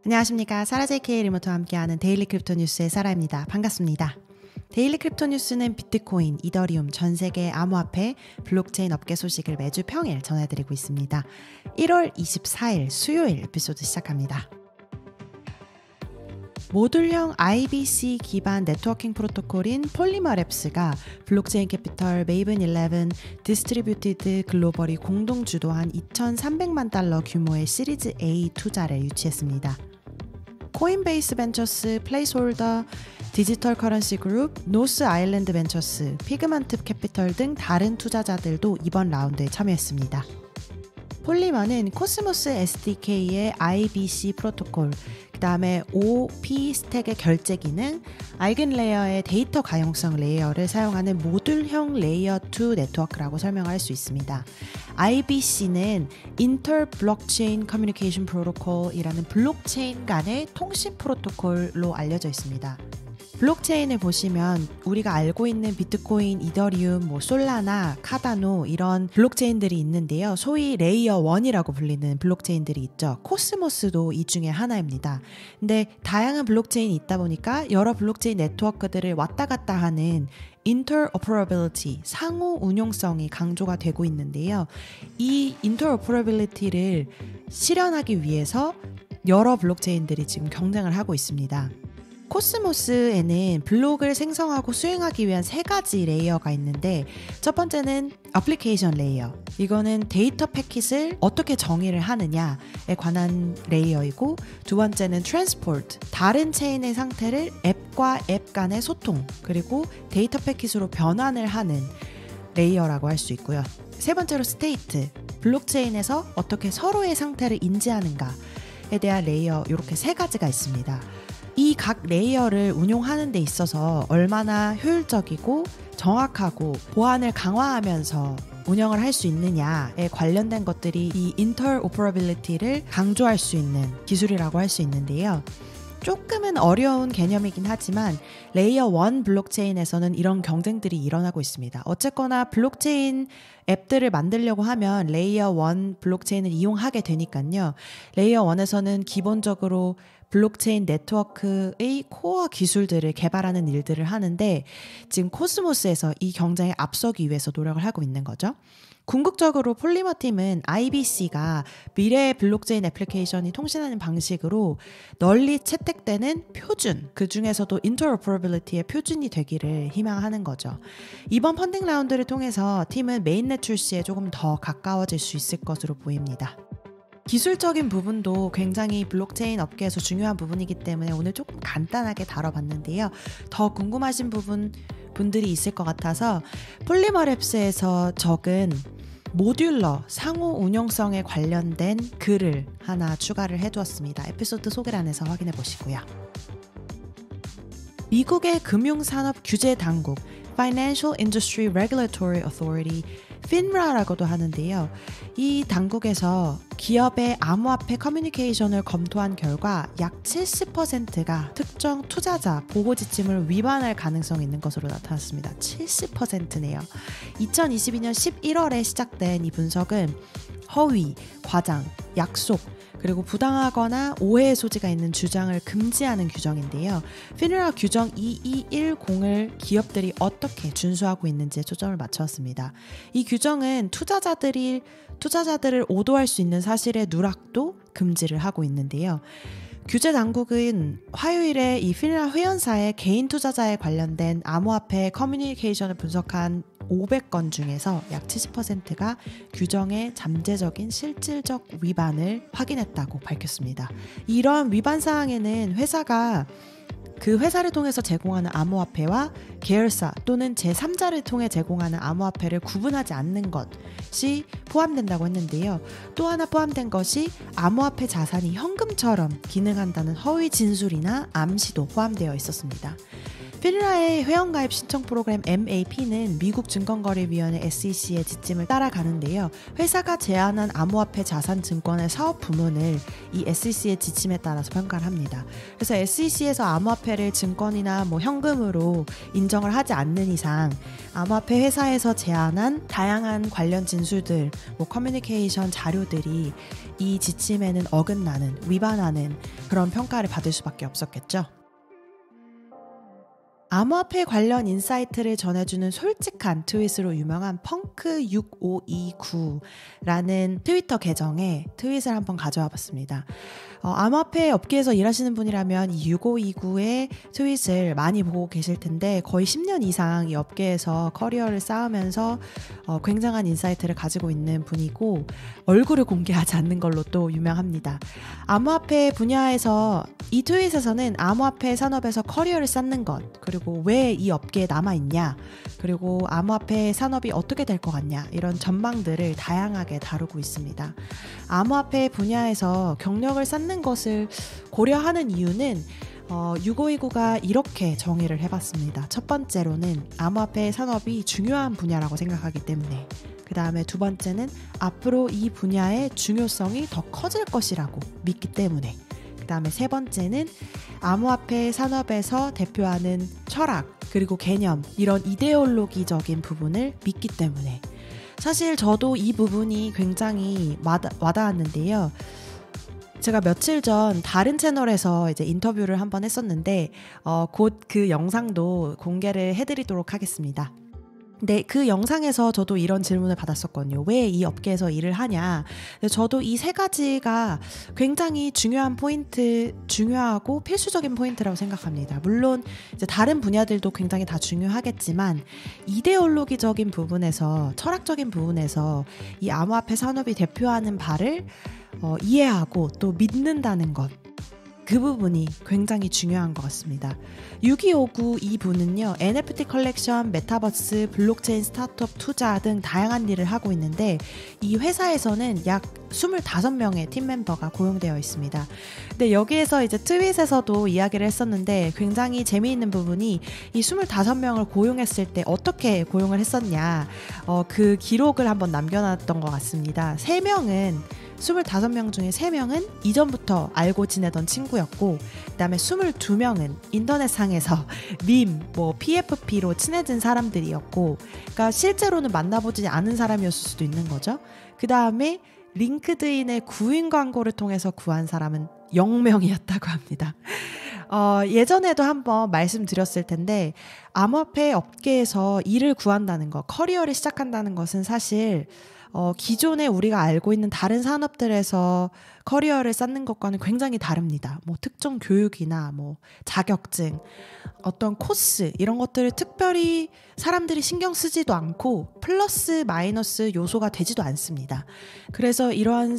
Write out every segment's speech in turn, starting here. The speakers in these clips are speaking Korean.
안녕하십니까. 사라 JK 리모트와 함께하는 데일리 크립토 뉴스의 사라입니다. 반갑습니다. 데일리 크립토 뉴스는 비트코인, 이더리움, 전 세계 암호화폐, 블록체인 업계 소식을 매주 평일 전해드리고 있습니다. 1월 24일 수요일 에피소드 시작합니다. 모듈형 IBC 기반 네트워킹 프로토콜인 폴리머랩스가 블록체인 캐피털, 메이븐 11, 디스트리뷰티드 글로벌이 공동 주도한 2,300만 달러 규모의 시리즈 A 투자를 유치했습니다. 코인베이스 벤처스, 플레이스홀더, 디지털 커런시 그룹, 노스 아일랜드 벤처스, 피그먼트 캐피털 등 다른 투자자들도 이번 라운드에 참여했습니다. 폴리머는 코스모스 SDK의 IBC 프로토콜, 그 다음에 OP 스택의 결제 기능, 알겐 레이어의 데이터 가용성 레이어를 사용하는 모듈형 레이어 2 네트워크라고 설명할 수 있습니다. IBC는 Inter Blockchain Communication Protocol이라는 블록체인 간의 통신 프로토콜로 알려져 있습니다. 블록체인을 보시면 우리가 알고 있는 비트코인, 이더리움, 솔라나, 카다노 이런 블록체인들이 있는데요. 소위 레이어 1이라고 불리는 블록체인들이 있죠. 코스모스도 이 중에 하나입니다. 근데 다양한 블록체인이 있다 보니까 여러 블록체인 네트워크들을 왔다 갔다 하는 interoperability, 상호 운용성이 강조가 되고 있는데요. 이 interoperability를 실현하기 위해서 여러 블록체인들이 지금 경쟁을 하고 있습니다. 코스모스에는 블록을 생성하고 수행하기 위한 세 가지 레이어가 있는데, 첫 번째는 애플리케이션 레이어. 이거는 데이터 패킷을 어떻게 정의를 하느냐에 관한 레이어이고, 두 번째는 트랜스포트. 다른 체인의 상태를 앱과 앱 간의 소통, 그리고 데이터 패킷으로 변환을 하는 레이어라고 할 수 있고요. 세 번째로 스테이트. 블록체인에서 어떻게 서로의 상태를 인지하는가에 대한 레이어, 이렇게 세 가지가 있습니다. 이 각 레이어를 운용하는 데 있어서 얼마나 효율적이고 정확하고 보안을 강화하면서 운영을 할 수 있느냐에 관련된 것들이 이 interoperability를 강조할 수 있는 기술이라고 할 수 있는데요. 조금은 어려운 개념이긴 하지만 레이어 1 블록체인에서는 이런 경쟁들이 일어나고 있습니다. 어쨌거나 블록체인 앱들을 만들려고 하면 레이어 1 블록체인을 이용하게 되니까요. 레이어 1에서는 기본적으로 블록체인 네트워크의 코어 기술들을 개발하는 일들을 하는데, 지금 코스모스에서 이 경쟁에 앞서기 위해서 노력을 하고 있는 거죠. 궁극적으로 폴리머 팀은 IBC가 미래의 블록체인 애플리케이션이 통신하는 방식으로 널리 채택되는 표준, 그 중에서도 interoperability의 표준이 되기를 희망하는 거죠. 이번 펀딩 라운드를 통해서 팀은 메인넷 출시에 조금 더 가까워질 수 있을 것으로 보입니다. 기술적인 부분도 굉장히 블록체인 업계에서 중요한 부분이기 때문에 오늘 조금 간단하게 다뤄봤는데요. 더 궁금하신 분들이 있을 것 같아서 폴리머랩스에서 적은 모듈러 상호 운용성에 관련된 글을 하나 추가를 해두었습니다. 에피소드 소개란에서 확인해 보시고요. 미국의 금융산업 규제 당국 Financial Industry Regulatory Authority, FINRA라고도 하는데요. 이 당국에서 기업의 암호화폐 커뮤니케이션을 검토한 결과 약 70%가 특정 투자자 보호 지침을 위반할 가능성이 있는 것으로 나타났습니다. 70%네요. 2022년 11월에 시작된 이 분석은 허위, 과장, 약속, 그리고 부당하거나 오해의 소지가 있는 주장을 금지하는 규정인데요. 피누라 규정 2210을 기업들이 어떻게 준수하고 있는지에 초점을 맞췄습니다. 이 규정은 투자자들을 오도할 수 있는 사실의 누락도 금지를 하고 있는데요. 규제 당국은 화요일에 이 피누라 회원사의 개인 투자자에 관련된 암호화폐 커뮤니케이션을 분석한 500건 중에서 약 70%가 규정의 잠재적인 실질적 위반을 확인했다고 밝혔습니다. 이런 위반 사항에는 회사가 그 회사를 통해서 제공하는 암호화폐와 계열사 또는 제3자를 통해 제공하는 암호화폐를 구분하지 않는 것이 포함된다고 했는데요. 또 하나 포함된 것이 암호화폐 자산이 현금처럼 기능한다는 허위 진술이나 암시도 포함되어 있었습니다. 필라의 회원가입 신청 프로그램 MAP는 미국 증권거래위원회 SEC의 지침을 따라가는데요. 회사가 제안한 암호화폐 자산 증권의 사업 부문을 이 SEC의 지침에 따라서 평가를 합니다. 그래서 SEC에서 암호화폐를 증권이나 현금으로 인정을 하지 않는 이상 암호화폐 회사에서 제안한 다양한 관련 진술들, 커뮤니케이션 자료들이 이 지침에는 어긋나는, 위반하는 그런 평가를 받을 수밖에 없었겠죠. 암호화폐 관련 인사이트를 전해주는 솔직한 트윗으로 유명한 펑크6529라는 트위터 계정에 트윗을 한번 가져와 봤습니다. 암호화폐 업계에서 일하시는 분이라면 이 6529의 트윗을 많이 보고 계실 텐데 거의 10년 이상 이 업계에서 커리어를 쌓으면서 굉장한 인사이트를 가지고 있는 분이고 얼굴을 공개하지 않는 걸로 또 유명합니다. 암호화폐 분야에서 이 트윗에서는 암호화폐 산업에서 커리어를 쌓는 것, 그리고 왜 이 업계에 남아있냐, 그리고 암호화폐 산업이 어떻게 될 것 같냐, 이런 전망들을 다양하게 다루고 있습니다. 암호화폐 분야에서 경력을 쌓는 것을 고려하는 이유는 6529가 이렇게 정의를 해봤습니다. 첫 번째로는 암호화폐 산업이 중요한 분야라고 생각하기 때문에, 그 다음에 두 번째는 앞으로 이 분야의 중요성이 더 커질 것이라고 믿기 때문에, 그 다음에 세 번째는 암호화폐 산업에서 대표하는 철학 그리고 개념, 이런 이데올로기적인 부분을 믿기 때문에. 사실 저도 이 부분이 굉장히 와닿았는데요. 제가 며칠 전 다른 채널에서 이제 인터뷰를 한번 했었는데 곧 그 영상도 공개를 해드리도록 하겠습니다. 근데 그 영상에서 저도 이런 질문을 받았었거든요. 왜 이 업계에서 일을 하냐. 근데 저도 이 세 가지가 굉장히 중요하고 필수적인 포인트라고 생각합니다. 물론 이제 다른 분야들도 굉장히 다 중요하겠지만 이데올로기적인 부분에서, 철학적인 부분에서 이 암호화폐 산업이 대표하는 바를 이해하고 또 믿는다는 것, 그 부분이 굉장히 중요한 것 같습니다. 6259 이분은요, NFT 컬렉션, 메타버스, 블록체인 스타트업 투자 등 다양한 일을 하고 있는데 이 회사에서는 약 25명의 팀 멤버가 고용되어 있습니다. 근데 여기에서 이제 트윗에서도 이야기를 했었는데 굉장히 재미있는 부분이 이 25명을 고용했을 때 어떻게 고용을 했었냐, 그 기록을 한번 남겨놨던 것 같습니다. 25명 중에 3명은 이전부터 알고 지내던 친구였고, 그 다음에 22명은 인터넷상에서 밈, PFP로 친해진 사람들이었고, 그러니까 실제로는 만나보지 않은 사람이었을 수도 있는 거죠. 그 다음에 링크드인의 구인 광고를 통해서 구한 사람은 0명이었다고 합니다. 예전에도 한번 말씀드렸을 텐데 암호화폐 업계에서 일을 구한다는 것, 커리어를 시작한다는 것은 사실 기존에 우리가 알고 있는 다른 산업들에서 커리어를 쌓는 것과는 굉장히 다릅니다. 특정 교육이나 자격증, 어떤 코스, 이런 것들을 특별히 사람들이 신경 쓰지도 않고 플러스 마이너스 요소가 되지도 않습니다. 그래서 이러한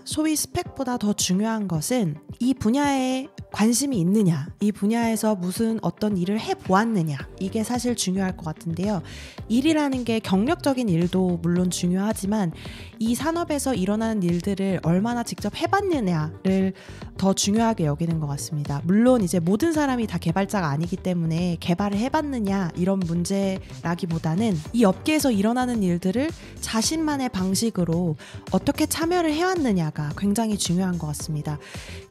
소위 스펙보다 더 중요한 것은 이 분야에 관심이 있느냐, 이 분야에서 무슨 어떤 일을 해보았느냐, 이게 사실 중요할 것 같은데요. 일이라는 게 경력적인 일도 물론 중요하지만 이 산업에서 일어나는 일들을 얼마나 직접 해봤느냐를 더 중요하게 여기는 것 같습니다. 물론 이제 모든 사람이 다 개발자가 아니기 때문에 개발을 해봤느냐 이런 문제라기보다는 이 업계에서 일어나는 일들을 자신만의 방식으로 어떻게 참여를 해왔느냐가 굉장히 중요한 것 같습니다.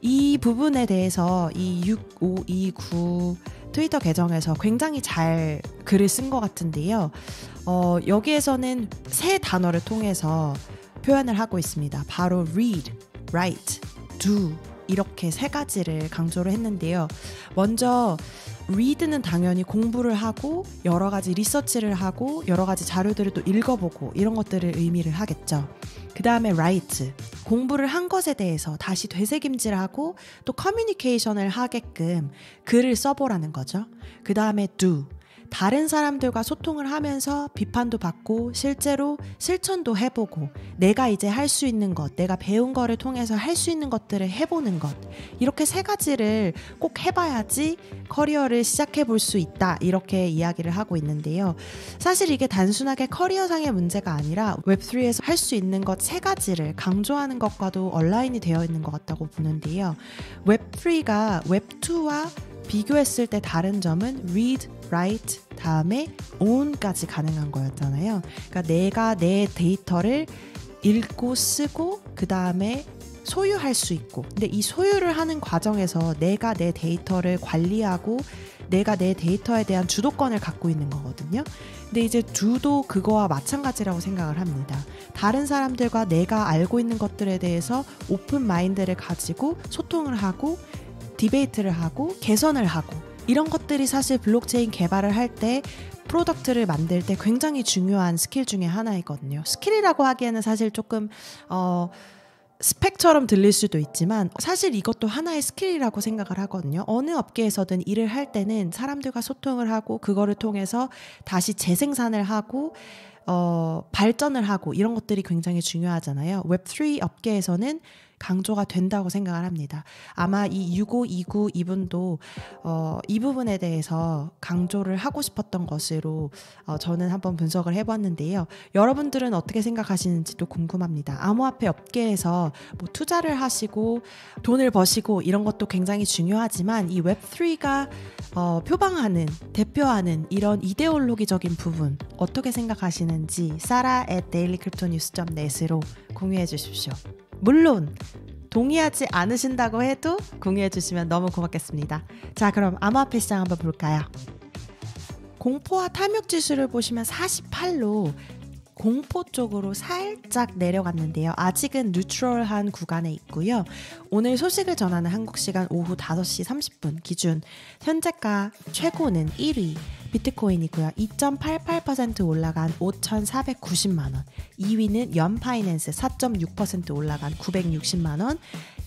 이 부분에 대해서 이 6529 트위터 계정에서 굉장히 잘 글을 쓴 것 같은데요. 여기에서는 세 단어를 통해서 표현을 하고 있습니다. 바로 read, write, do, 이렇게 세 가지를 강조를 했는데요. 먼저 read는 당연히 공부를 하고 여러 가지 리서치를 하고 여러 가지 자료들을 또 읽어보고 이런 것들을 의미를 하겠죠. 그 다음에 write, 공부를 한 것에 대해서 다시 되새김질하고 또 커뮤니케이션을 하게끔 글을 써보라는 거죠. 그 다음에 do, 다른 사람들과 소통을 하면서 비판도 받고 실제로 실천도 해보고 내가 이제 할 수 있는 것, 내가 배운 거를 통해서 할 수 있는 것들을 해보는 것, 이렇게 세 가지를 꼭 해봐야지 커리어를 시작해 볼 수 있다, 이렇게 이야기를 하고 있는데요. 사실 이게 단순하게 커리어상의 문제가 아니라 웹3에서 할 수 있는 것 세 가지를 강조하는 것과도 얼라인이 되어 있는 것 같다고 보는데요. 웹3가 웹2와 비교했을 때 다른 점은 read, write 다음에 own까지 가능한 거였잖아요. 그러니까 내가 내 데이터를 읽고 쓰고 그 다음에 소유할 수 있고, 근데 이 소유를 하는 과정에서 내가 내 데이터를 관리하고 내가 내 데이터에 대한 주도권을 갖고 있는 거거든요. 근데 이제 do도 그거와 마찬가지라고 생각을 합니다. 다른 사람들과 내가 알고 있는 것들에 대해서 오픈 마인드를 가지고 소통을 하고 디베이트를 하고 개선을 하고, 이런 것들이 사실 블록체인 개발을 할 때 프로덕트를 만들 때 굉장히 중요한 스킬 중에 하나이거든요. 스킬이라고 하기에는 사실 조금 스펙처럼 들릴 수도 있지만 사실 이것도 하나의 스킬이라고 생각을 하거든요. 어느 업계에서든 일을 할 때는 사람들과 소통을 하고 그거를 통해서 다시 재생산을 하고 발전을 하고 이런 것들이 굉장히 중요하잖아요. 웹3 업계에서는 강조가 된다고 생각을 합니다. 아마 이 6529 이분도 이 부분에 대해서 강조를 하고 싶었던 것으로 저는 한번 분석을 해봤는데요. 여러분들은 어떻게 생각하시는지도 궁금합니다. 암호화폐 업계에서 뭐 투자를 하시고 돈을 버시고 이런 것도 굉장히 중요하지만 이 웹3가 표방하는, 대표하는 이런 이데올로기적인 부분 어떻게 생각하시는지 sara@dailycryptonews.net으로 공유해 주십시오. 물론 동의하지 않으신다고 해도 공유해 주시면 너무 고맙겠습니다. 자, 그럼 암호화폐 시장 한번 볼까요? 공포와 탐욕 지수를 보시면 48로 공포 쪽으로 살짝 내려갔는데요. 아직은 뉴트럴한 구간에 있고요. 오늘 소식을 전하는 한국 시간 오후 5시 30분 기준 현재가 최고는 1위 비트코인이고요. 2.88% 올라간 5,490만 원. 2위는 연파이낸스 4.6% 올라간 960만 원.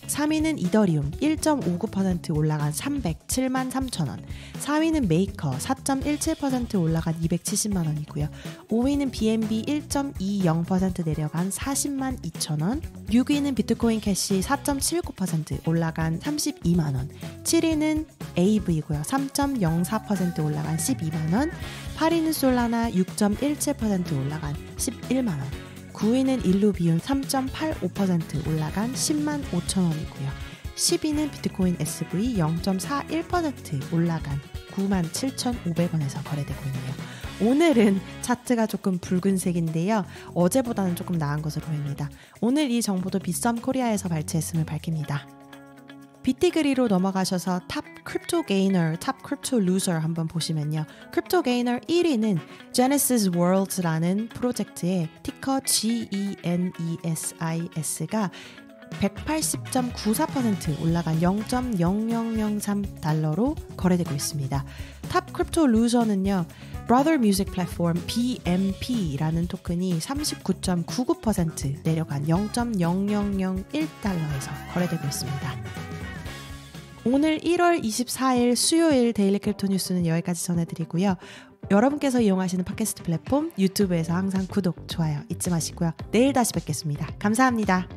3위는 이더리움 1.59% 올라간 307만 3천 원. 4위는 메이커 4.17% 올라간 270만 원이고요. 5위는 BNB 1.20% 내려간 40만 2천 원. 6위는 비트코인 캐시 4.79% 올라간 32만 원. 7위는 AV고요. 3.04% 올라간 12만 원. 8위는 솔라나 6.17% 올라간 11만 원. 9위는 일루비움 3.85% 올라간 10만 5천 원이고요. 10위는 비트코인 SV 0.41% 올라간 9만 7,500원에서 거래되고 있네요. 오늘은 차트가 조금 붉은색인데요. 어제보다는 조금 나은 것으로 보입니다. 오늘 이 정보도 빗썸 코리아에서 발췌했음을 밝힙니다. 비티그리로 넘어가셔서 탑 크립토 게이너, 탑 크립토 루저 한번 보시면요. 크립토 게이너 1위는 Genesis Worlds라는 프로젝트의 티커 GENESIS가 180.94% 올라간 0.0003달러로 거래되고 있습니다. 탑 크립토 루저는요. Brother Music Platform BMP라는 토큰이 39.99% 내려간 0.0001달러에서 거래되고 있습니다. 오늘 1월 24일 수요일 데일리 크립토 뉴스는 여기까지 전해드리고요. 여러분께서 이용하시는 팟캐스트 플랫폼 유튜브에서 항상 구독, 좋아요 잊지 마시고요. 내일 다시 뵙겠습니다. 감사합니다.